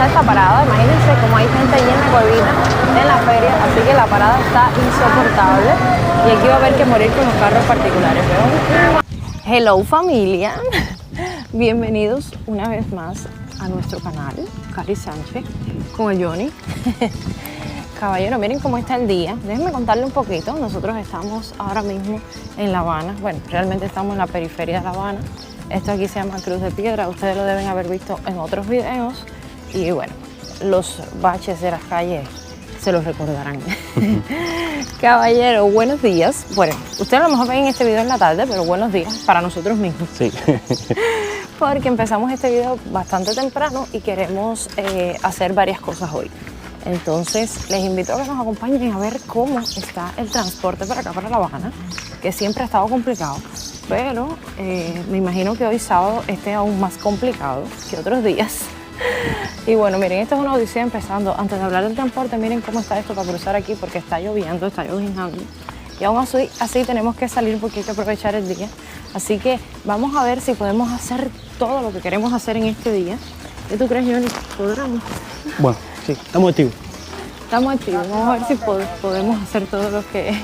está esta parada. Imagínense cómo hay gente llena de cuevita en la feria, así que la parada está insoportable y aquí va a haber que morir con los carros particulares. ¿Verdad? Hello familia, bienvenidos una vez más a nuestro canal, Cari Sánchez con el Johnny. Caballero, miren cómo está el día. Déjenme contarle un poquito. Nosotros estamos ahora mismo en La Habana. Bueno, realmente estamos en la periferia de La Habana. Esto aquí se llama Cruz de Piedra. Ustedes lo deben haber visto en otros videos. Y bueno, los baches de las calles se los recordarán. Caballero, buenos días. Bueno, ustedes a lo mejor ven este video en la tarde, pero buenos días para nosotros mismos. Sí. Porque empezamos este video bastante temprano y queremos hacer varias cosas hoy. Entonces, les invito a que nos acompañen a ver cómo está el transporte para acá, para La Habana, que siempre ha estado complicado, pero me imagino que hoy sábado esté aún más complicado que otros días. Y bueno, miren, esta es una odisea empezando. Antes de hablar del transporte, miren cómo está esto para cruzar aquí, porque está lloviendo, está lloviznando. Y aún así tenemos que salir porque hay que aprovechar el día. Así que vamos a ver si podemos hacer todo lo que queremos hacer en este día. ¿Qué tú crees, Johnny? ¿Podremos? Bueno, sí, estamos activos. Estamos activos, vamos a ver si podemos hacer todo lo que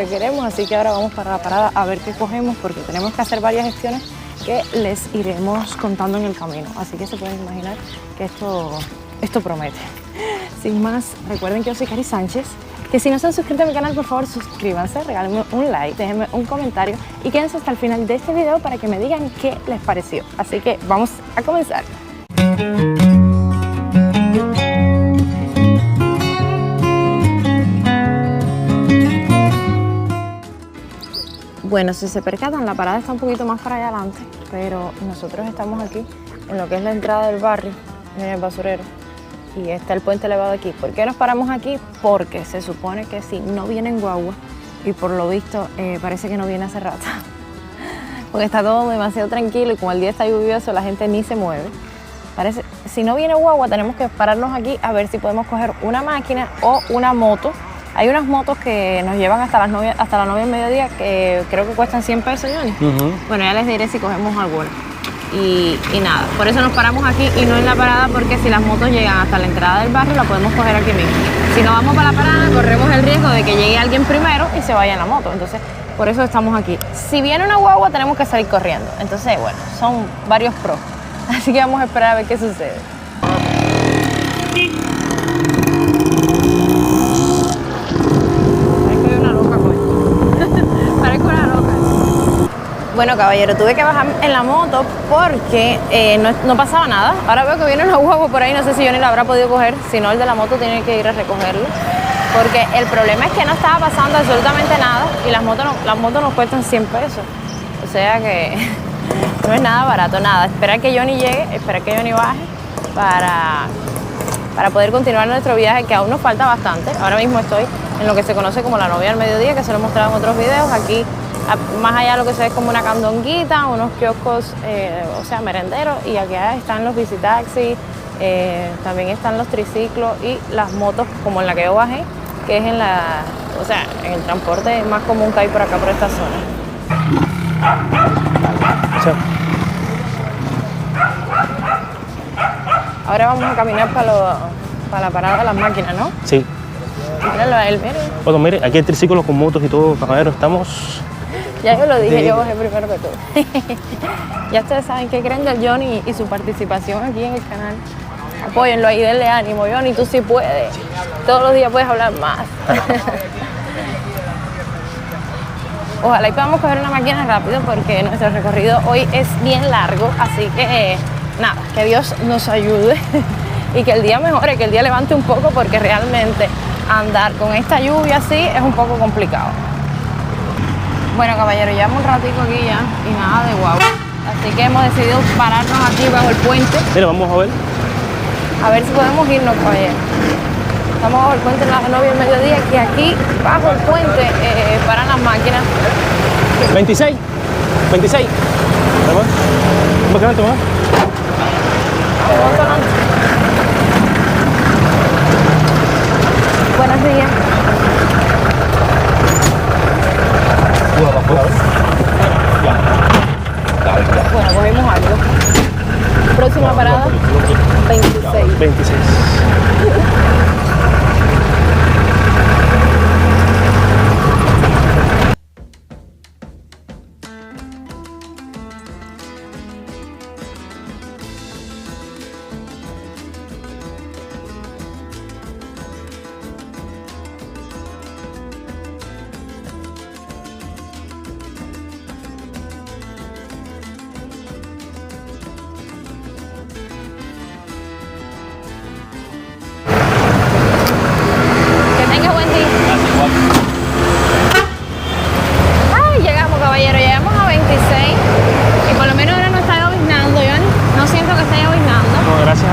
queremos, así que ahora vamos para la parada a ver qué cogemos, porque tenemos que hacer varias gestiones que les iremos contando en el camino, así que se pueden imaginar que esto promete. Sin más, recuerden que yo soy Cari Sánchez, que si no se han suscrito a mi canal, por favor suscríbanse, regálenme un like, déjenme un comentario y quédense hasta el final de este video para que me digan qué les pareció. Así que vamos a comenzar. Bueno, si se percatan, la parada está un poquito más para allá adelante, pero nosotros estamos aquí en lo que es la entrada del barrio, miren el basurero, y está el puente elevado aquí. ¿Por qué nos paramos aquí? Porque se supone que si no vienen guagua, y por lo visto parece que no viene hace rato, porque está todo demasiado tranquilo y como el día está lluvioso la gente ni se mueve. Si no viene guagua tenemos que pararnos aquí a ver si podemos coger una máquina o una moto. Hay unas motos que nos llevan hasta la 9 del mediodía que creo que cuestan 100 pesos, Johnny. Bueno, ya les diré si cogemos alguna. Y nada, por eso nos paramos aquí y no en la parada, porque si las motos llegan hasta la entrada del barrio la podemos coger aquí mismo. Si no vamos para la parada corremos el riesgo de que llegue alguien primero y se vaya en la moto. Entonces, por eso estamos aquí. Si viene una guagua tenemos que salir corriendo. Entonces, bueno, son varios pros. Así que vamos a esperar a ver qué sucede. Bueno, caballero, tuve que bajar en la moto porque no pasaba nada. Ahora veo que viene una guagua por ahí, no sé si Johnny la habrá podido coger, si no el de la moto tiene que ir a recogerlo. Porque el problema es que no estaba pasando absolutamente nada y las motos nos cuestan 100 pesos. O sea que no es nada barato, nada. Esperar que Johnny llegue, esperar que Johnny baje para poder continuar nuestro viaje, que aún nos falta bastante. Ahora mismo estoy en lo que se conoce como la novia al mediodía, que se lo he mostrado en otros videos. Aquí más allá lo que se ve es como una candonguita, unos kioscos, o sea, merenderos, y aquí están los bicitaxis, también están los triciclos y las motos como en la que yo bajé, que es en el transporte más común que hay por acá, por esta zona. Sí. Ahora vamos a caminar para la parada de las máquinas, ¿no? Sí. Míralo a él, miren. Bueno, mire, aquí hay triciclos con motos y todo, caballero, estamos... Ya yo lo dije, yo bajé primero que todo. Ya ustedes saben qué creen del Johnny y su participación aquí en el canal. Apóyenlo ahí, denle ánimo. Johnny, tú sí puedes. Todos los días puedes hablar más. Ojalá y podamos coger una máquina rápido porque nuestro recorrido hoy es bien largo. Así que nada, que Dios nos ayude y que el día mejore, que el día levante un poco, porque realmente andar con esta lluvia así es un poco complicado. Bueno, caballero, llevamos un ratico aquí ya y nada de guagua. Así que hemos decidido pararnos aquí bajo el puente. Mira, vamos a ver. A ver si podemos irnos, caballero. Estamos bajo el puente de la novia al mediodía, que aquí bajo el puente paran las máquinas. 26. 26. ¿Vamos? ¿Un poco más? Buenos días. Bueno, cogimos algo. Próxima parada, 26. 26.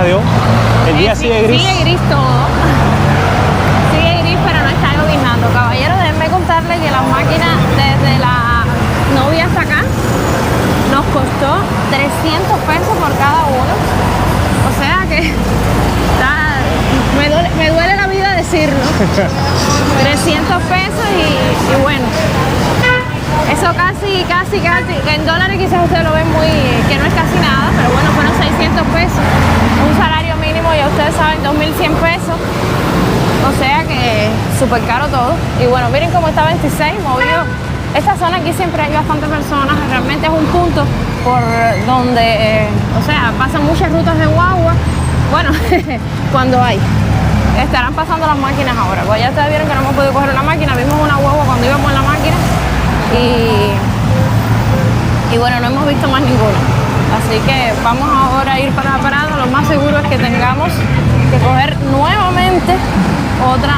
Dios. El día sigue gris. Sigue gris todo. Sigue gris, pero no está lloviznando. Caballero, déjenme contarle que las máquinas desde la novia hasta acá nos costó 300 pesos por cada uno. O sea que me duele la vida decirlo. 300 pesos y bueno. Eso casi, que en dólares quizás ustedes lo ven que no es casi nada, pero bueno, fueron 600 pesos. Un salario mínimo, ya ustedes saben, 2.100 pesos. O sea que súper caro todo. Y bueno, miren cómo está 26, movido. Esta zona aquí siempre hay bastantes personas, realmente es un punto por donde, o sea, pasan muchas rutas de guagua. Bueno, cuando hay. Estarán pasando las máquinas ahora. Pues ya ustedes vieron que no hemos podido coger una máquina, vimos una guagua cuando íbamos en la máquina y bueno, no hemos visto más ninguna. Así que vamos ahora a ir para la parada. Lo más seguro es que tengamos que coger nuevamente otra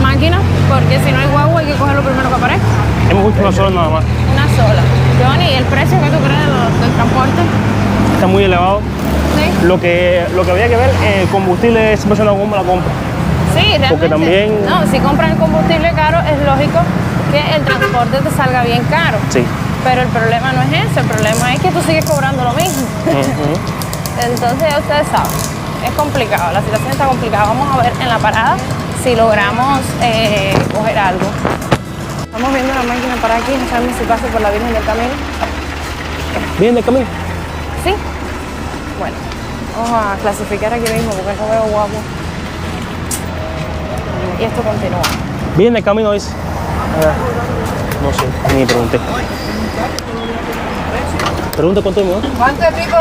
máquina, porque si no hay guagua hay que coger lo primero que aparezca. Hemos visto una sola nada más. Una sola. Johnny, ¿el precio que tú crees del transporte? Está muy elevado. Sí. Lo que habría que ver, el combustible, esa persona cómo la compra. Sí, realmente. Porque también... No, si compras el combustible caro, es lógico que el transporte te salga bien caro. Sí. Pero el problema no es ese, el problema es que tú sigues cobrando lo mismo. Entonces ya ustedes saben, es complicado, la situación está complicada. Vamos a ver en la parada si logramos coger algo. Estamos viendo una máquina para aquí, no sabemos si pasa por la Virgen del Camino. ¿Virgen del Camino? Sí. Bueno, vamos a clasificar aquí mismo porque no veo guapo. Y esto continúa. ¿Virgen del Camino dice? No sé, ni pregunté. Pregunta cuánto es, ¿no? ¿Cuánto es, Pico?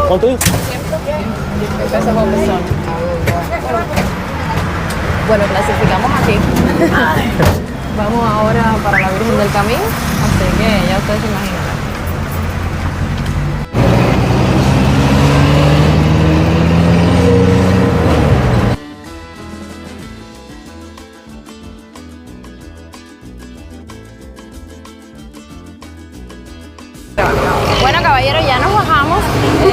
¿Cuánto es? Peso por persona. Bueno, clasificamos aquí. Vamos ahora para la Virgen del Camino, así que ya ustedes se imaginan. Bueno, caballeros, ya nos bajamos.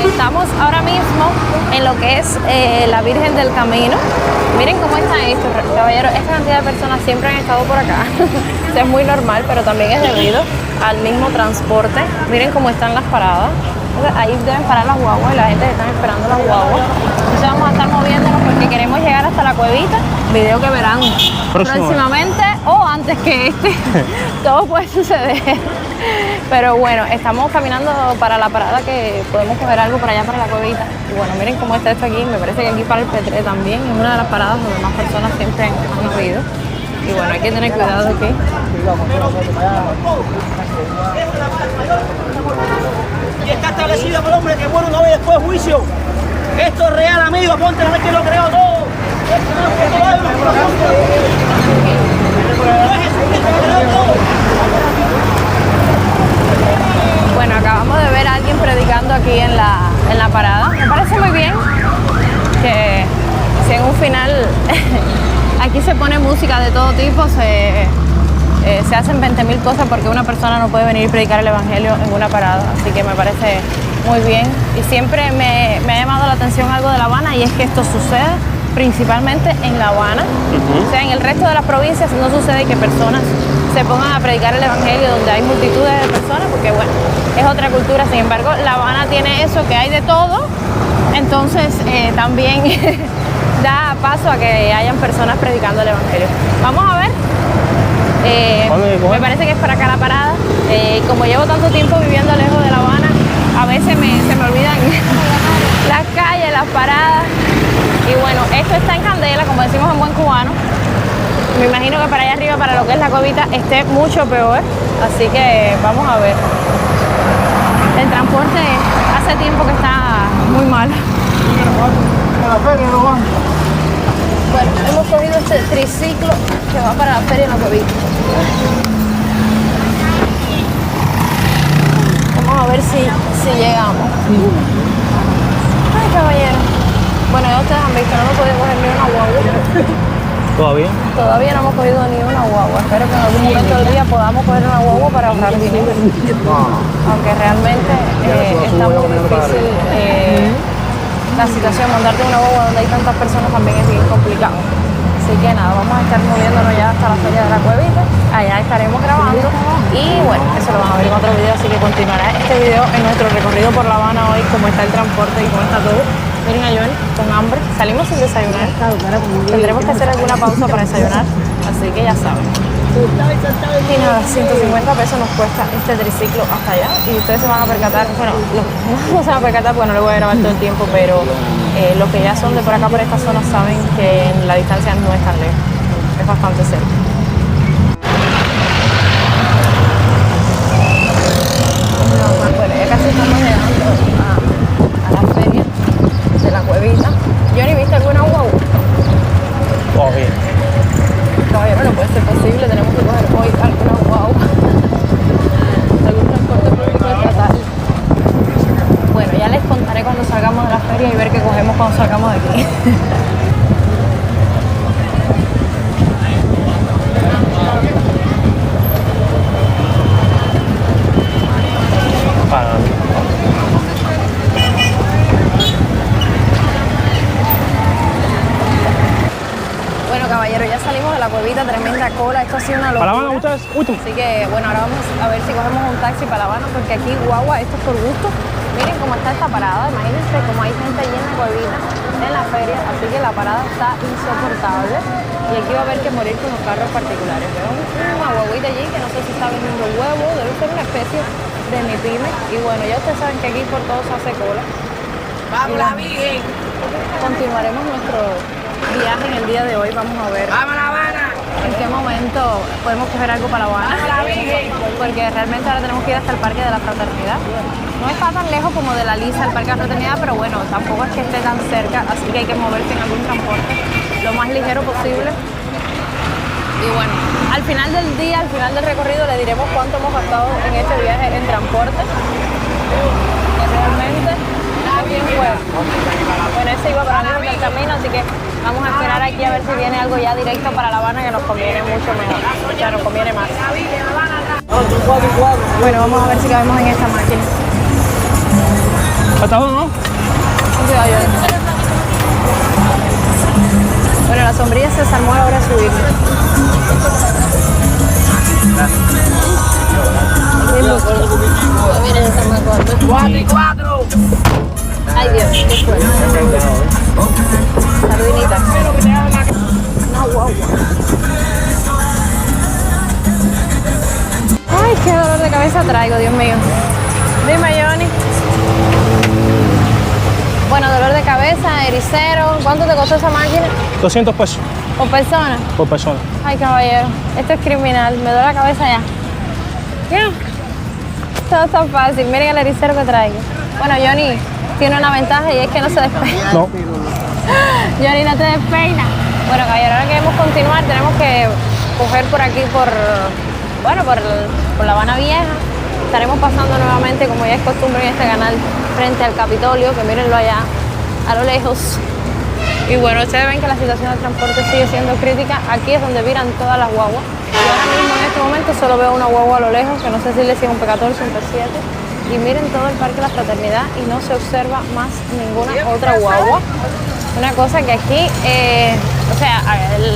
Estamos ahora mismo en lo que es la Virgen del Camino. Miren cómo está esto, caballeros. Esta cantidad de personas siempre han estado por acá. Eso es muy normal, pero también es debido al mismo transporte. Miren cómo están las paradas. Ahí deben parar las guaguas y la gente está esperando las guaguas. Entonces vamos a estar moviéndonos porque queremos llegar hasta la cuevita. Video que verán próximamente o antes que este. Todo puede suceder. Pero bueno, estamos caminando para la parada que podemos coger algo para allá, para la cuevita. Y bueno, miren cómo está esto aquí. Me parece que aquí para el Petre también es una de las paradas donde más personas siempre han habido. Y bueno, hay que tener cuidado aquí. Y está establecido por hombre que bueno no ve después juicio. Esto es real, amigo. Ponte la vez que lo creo todo. Bueno, acabamos de ver a alguien predicando aquí en la parada. Me parece muy bien que si en un final aquí se pone música de todo tipo, se hacen 20.000 cosas porque una persona no puede venir y predicar el evangelio en una parada. Así que me parece muy bien. Y siempre me ha llamado la atención algo de La Habana, y es que esto sucede principalmente en La Habana. O sea, en el resto de las provincias no sucede que personas se pongan a predicar el evangelio donde hay multitudes de personas, porque bueno, es otra cultura. Sin embargo, La Habana tiene eso, que hay de todo. Entonces también da paso a que hayan personas predicando el evangelio. Vamos a ver. Me parece que es para acá la parada. Como llevo tanto tiempo viviendo lejos de La Habana, a veces se me olvidan las calles, las paradas. Y bueno, esto está en candela, como decimos en buen cubano. Me imagino que para allá arriba, para lo que es la cuevita, esté mucho peor. Así que vamos a ver. El transporte hace tiempo que está muy mal. Bueno, hemos cogido este triciclo que va para la feria en la cuevita. Vamos a ver si llegamos. Ay, caballero. Bueno, ya ustedes han visto, no hemos podido coger ni una guagua. ¿Todavía? Todavía no hemos cogido ni una guagua. Espero que en algún momento del día podamos coger una guagua para ahorrar dinero. Aunque realmente está muy difícil la situación, montarte en una guagua donde hay tantas personas también es bien complicado. Así que nada, vamos a estar moviéndonos ya hasta la Feria de la Cuevita. Allá estaremos grabando y bueno, eso lo van a ver en otro video, así que continuará este video en nuestro recorrido por La Habana hoy, cómo está el transporte y cómo está todo. Miren a Johnny con hambre, salimos sin desayunar, tendremos que hacer alguna pausa para desayunar, así que ya saben. Y nada, 150 pesos nos cuesta este triciclo hasta allá y ustedes se van a percatar, bueno, no se van a percatar porque no les voy a grabar todo el tiempo, pero los que ya son de por acá, por esta zona, saben que la distancia no es tan lejos, es bastante cerca. Bueno, ya casi estamos llegando a la feria de la Cuevita. Johnny, ¿viste alguna guagua? Todavía. Caballero, no puede ser posible, tenemos que coger hoy alguna guagua, algún transporte público estatal. Bueno, ya les contaré cuando salgamos de la feria y ver qué cogemos cuando salgamos de aquí. Bueno, caballero, ya salimos de la Cuevita, tremenda cola, esto ha sido una locura. ¿Para La Habana ustedes? Último. Así que, bueno, ahora vamos a ver si cogemos un taxi para La Habana, porque aquí, guagua, esto es por gusto. Miren cómo está esta parada, imagínense cómo hay gente allí en la Cuevita, en la feria, así que la parada está insoportable. Y aquí va a haber que morir con los carros particulares. Veo una guaguita allí que no sé si está vendiendo huevo, debe ser una especie de mi pyme. Y bueno, ya ustedes saben que aquí por todo se hace cola. ¡Vamos la Virgen! Continuaremos nuestro viaje en el día de hoy, vamos a ver ¡Vamos a La Habana! en qué momento podemos coger algo para La Habana, porque realmente ahora tenemos que ir hasta el Parque de la Fraternidad. No está tan lejos como de la Lisa, el Parque de la Fraternidad, pero bueno, tampoco es que esté tan cerca, así que hay que moverse en algún transporte lo más ligero posible. Y bueno, al final del día, al final del recorrido, le diremos cuánto hemos gastado en este viaje en transporte. Que realmente es bien fuerte. Bueno, ese iba para mí del camino, así que vamos a esperar aquí a ver si viene algo ya directo para La Habana, que nos conviene mucho mejor, o sea, nos conviene más. Bueno, vamos a ver si cabemos en esta máquina. ¿Hasta dónde, no? Cuidado, Johnny. Bueno, la sombrilla se desarmó a la hora de subir. Miren esta macota. 4 y 4. Ay Dios, qué fuerte. Sardinita. No, guagua. Ay, qué dolor de cabeza traigo, Dios mío. Dime, Johnny. Bueno, dolor de cabeza, ericero. ¿Cuánto te costó esa máquina? 200 pesos ¿Por persona? por persona. Ay, caballero, esto es criminal. Me duele la cabeza ya. ¿Qué? Todo está fácil. Miren el ericero que traigo. Bueno, Johnny tiene una ventaja y es que no se despeina. No. Johnny, no te despeina. Bueno, caballero, ahora queremos continuar. Tenemos que coger por aquí, por La Habana Vieja. Estaremos pasando nuevamente, como ya es costumbre en este canal, frente al Capitolio, que mírenlo allá, a lo lejos. Y bueno, ustedes ven que la situación del transporte sigue siendo crítica. Aquí es donde viran todas las guaguas. Y ahora mismo, en este momento, solo veo una guagua a lo lejos, que no sé si le sigue un P14 o un P7. Y miren todo el Parque de la Fraternidad y no se observa más ninguna otra guagua. Una cosa que aquí, o sea,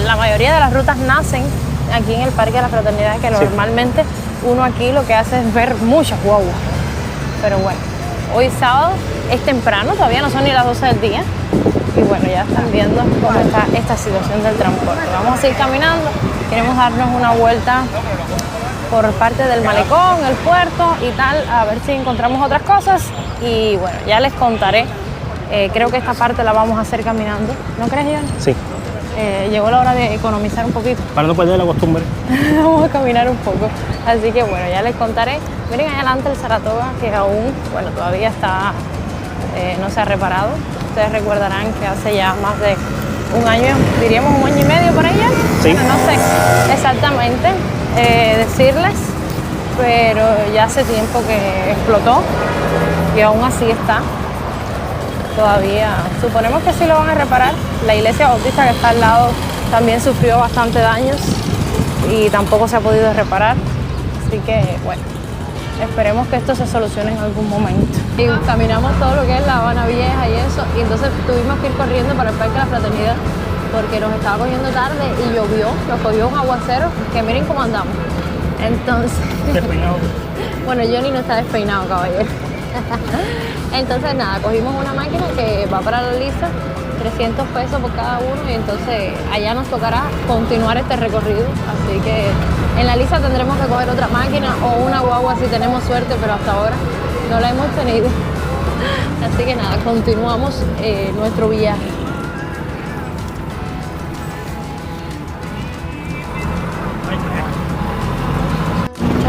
la mayoría de las rutas nacen aquí en el Parque de la Fraternidad, que normalmente uno aquí lo que hace es ver muchas guaguas. Pero bueno, hoy sábado es temprano, todavía no son ni las 12 del día. Y bueno, ya están viendo cómo está esta situación del transporte. Vamos a seguir caminando, queremos darnos una vuelta por parte del malecón, el puerto y tal, a ver si encontramos otras cosas. Y bueno, ya les contaré. Creo que esta parte la vamos a hacer caminando. ¿No crees, Johnny? Sí. Llegó la hora de economizar un poquito. Para no perder la costumbre. Vamos a caminar un poco. Así que bueno, ya les contaré. Miren allá adelante el Saratoga, que aún, bueno, todavía está, no se ha reparado. Ustedes recordarán que hace ya más de un año, diríamos un año y medio por allá. Sí. Bueno, no sé exactamente decirles, pero ya hace tiempo que explotó y aún así está. Todavía suponemos que sí lo van a reparar. La iglesia bautista que está al lado también sufrió bastante daños y tampoco se ha podido reparar. Así que bueno, esperemos que esto se solucione en algún momento. Y caminamos todo lo que es La Habana Vieja y eso, y entonces tuvimos que ir corriendo para el Parque de la Fraternidad porque nos estaba cogiendo tarde y llovió, nos cogió un aguacero, que miren cómo andamos. Entonces, Despeinado. bueno, Johnny no está despeinado, caballero. Entonces nada, cogimos una máquina que va para la Lisa, 300 pesos por cada uno, y entonces allá nos tocará continuar este recorrido, así que en la Lisa tendremos que coger otra máquina o una guagua si tenemos suerte, pero hasta ahora no la hemos tenido. Así que nada, continuamos nuestro viaje.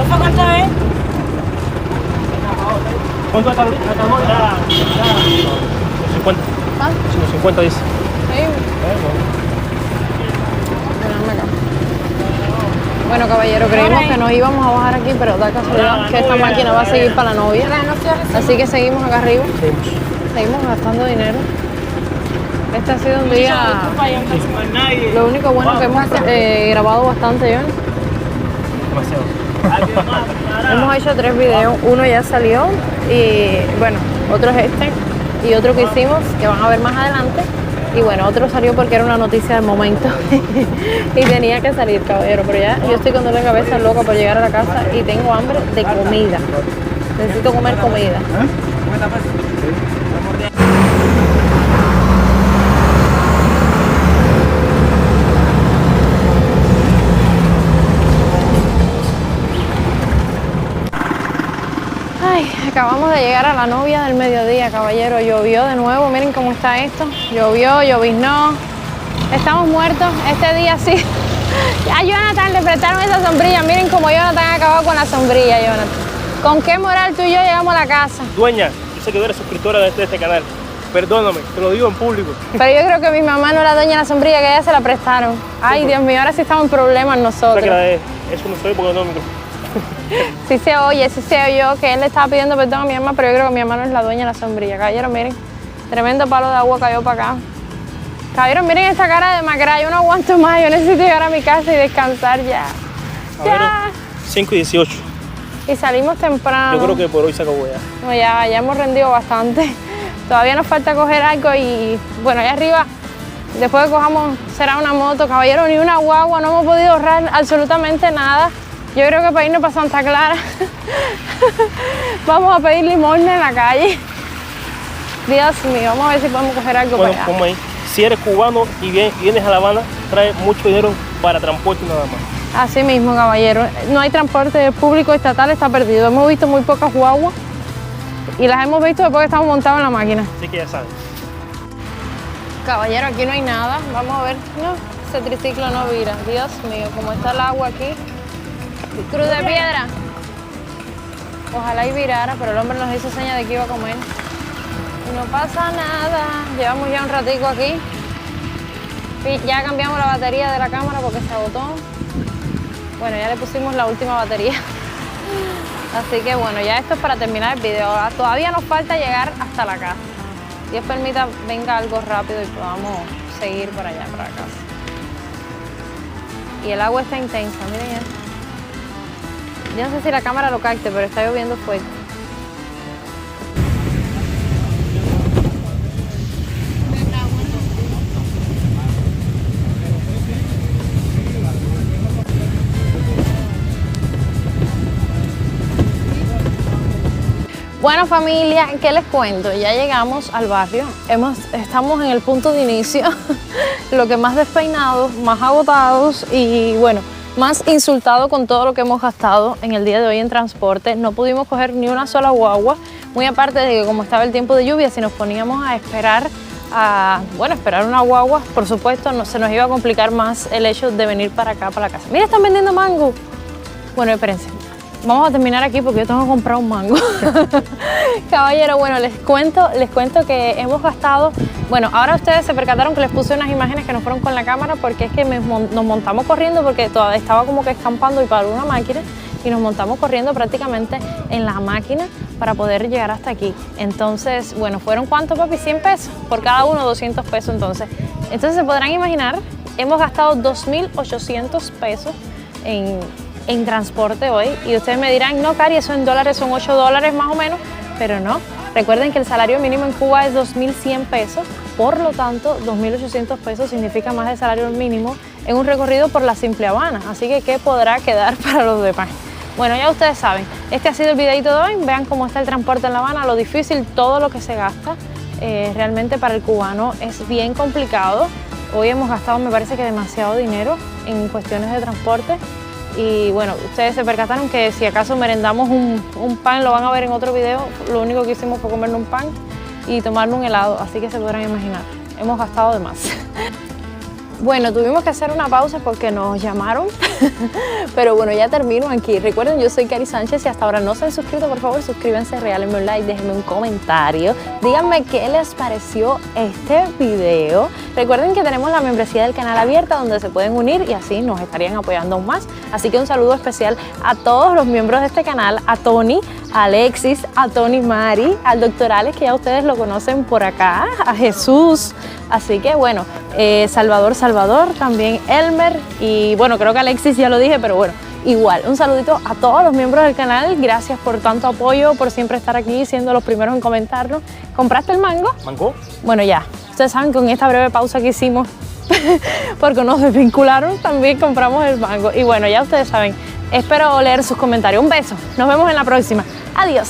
¿Cuánto es? ¿Cuánto acabó? 50. ¿Ah? 50 dice. Sí. Bueno, caballero, creímos que nos íbamos a bajar aquí, pero da casualidad que esta máquina va a seguir para la novia. Así que seguimos acá arriba. Seguimos gastando dinero. Este ha sido un día... Lo único bueno que hemos grabado bastante, John. Demasiado. Hemos hecho 3 videos, uno ya salió y bueno, otro es este y otro que hicimos que van a ver más adelante, y bueno, otro salió porque era una noticia del momento y tenía que salir, caballero, pero ya yo estoy con dolor de cabeza loca por llegar a la casa y tengo hambre de comida, necesito comer comida. Acabamos de llegar a la novia del mediodía, caballero. Llovió de nuevo, miren cómo está esto. Llovió, lloviznó. Estamos muertos. Este día sí. A Jonathan le prestaron esa sombrilla. Miren cómo Jonathan acabó con la sombrilla, Jonathan. ¿Con qué moral tú y yo llegamos a la casa? Dueña, yo sé que tú eres suscriptora de este canal. Perdóname, te lo digo en público. Pero yo creo que mi mamá no era dueña de la sombrilla, que a ella se la prestaron. Ay, Dios mío, ahora sí estamos en problemas nosotros. Eso no soy porque económico. Sí se oyó que él le estaba pidiendo perdón a mi mamá, pero yo creo que mi mamá no es la dueña de la sombrilla. Caballero, miren, tremendo palo de agua cayó para acá. Caballero, miren esta cara de macra, yo no aguanto más, yo necesito llegar a mi casa y descansar ya. Ya. 5:18. Y salimos temprano. Yo creo que por hoy se acabó ya. No, ya hemos rendido bastante. Todavía nos falta coger algo y bueno, allá arriba, después que cojamos, será una moto. Caballero, ni una guagua, no hemos podido ahorrar absolutamente nada. Yo creo que para irnos para Santa Clara vamos a pedir limosna en la calle. Dios mío, vamos a ver si podemos coger algo Bueno, para allá. como ahí. Si eres cubano y vienes a La Habana, trae mucho dinero para transporte nada más. Así mismo, caballero. No hay transporte público estatal, está perdido. Hemos visto muy pocas guaguas y las hemos visto después que estamos montados en la máquina. Así que ya sabes. Caballero, aquí no hay nada. Vamos a ver. No, ese triciclo no vira. Dios mío, cómo está el agua aquí. Cruz de Piedra. Ojalá y virara, pero el hombre nos hizo señas de que iba a comer. Y no pasa nada. Llevamos ya un ratico aquí. Ya cambiamos la batería de la cámara porque se agotó. Bueno, ya le pusimos la última batería. Así que bueno, ya esto es para terminar el video. Todavía nos falta llegar hasta la casa. Dios permita venga algo rápido y podamos seguir por allá, para casa. Y el agua está intensa, miren ya. Yo no sé si la cámara lo capte, pero está lloviendo fuerte. Bueno, familia, ¿qué les cuento? Ya llegamos al barrio, estamos en el punto de inicio, lo que más despeinados, más agotados y bueno, más insultados con todo lo que hemos gastado en el día de hoy en transporte. No pudimos coger ni una sola guagua, muy aparte de que como estaba el tiempo de lluvia, si nos poníamos a esperar esperar una guagua, por supuesto, se nos iba a complicar más el hecho de venir para acá, para la casa. Mira, están vendiendo mango. Bueno, espérense. Vamos a terminar aquí porque yo tengo que comprar un mango. Caballero, bueno, les cuento que hemos gastado... Bueno, ahora ustedes se percataron que les puse unas imágenes que no fueron con la cámara porque es que nos montamos corriendo porque todavía estaba como que escampando y paró una máquina y nos montamos corriendo prácticamente en la máquina para poder llegar hasta aquí. Entonces, bueno, ¿fueron cuántos, papi? 100 pesos. Por cada uno, 200 pesos entonces. Entonces se podrán imaginar, hemos gastado 2.800 pesos en transporte hoy y ustedes me dirán, no, Cari, eso en dólares son $8 más o menos, pero no, Recuerden que el salario mínimo en Cuba es 2.100 pesos, por lo tanto 2.800 pesos significa más del salario mínimo en un recorrido por la Simple Habana, así que ¿qué podrá quedar para los demás? Bueno, ya ustedes saben, este ha sido el videito de hoy. Vean cómo está el transporte en La Habana, lo difícil, todo lo que se gasta. Realmente para el cubano es bien complicado. Hoy hemos gastado, me parece que demasiado dinero en cuestiones de transporte. Y bueno, ustedes se percataron que si acaso merendamos un pan, lo van a ver en otro video, lo único que hicimos fue comernos un pan y tomarnos un helado, así que se podrán imaginar, hemos gastado de más. Bueno, tuvimos que hacer una pausa porque nos llamaron, pero bueno, ya termino aquí. Recuerden, yo soy Cari Sánchez y hasta ahora no se han suscrito, por favor, suscríbanse, regálenme un like, déjenme un comentario. Díganme qué les pareció este video. Recuerden que tenemos la membresía del canal abierta donde se pueden unir y así nos estarían apoyando aún más. Así que un saludo especial a todos los miembros de este canal, a Tony, a Alexis, a Tony Mari, al Dr. Alex, que ya ustedes lo conocen por acá, a Jesús. Así que bueno, Salvador, también Elmer y bueno, creo que Alexis ya lo dije, pero bueno, igual, un saludito a todos los miembros del canal, gracias por tanto apoyo, por siempre estar aquí, siendo los primeros en comentarlo. ¿Compraste el mango? ¿Mango? Bueno, ya, ustedes saben que con esta breve pausa que hicimos, porque nos desvincularon, también compramos el mango. Y bueno, ya ustedes saben, espero leer sus comentarios. Un beso, nos vemos en la próxima. Adiós.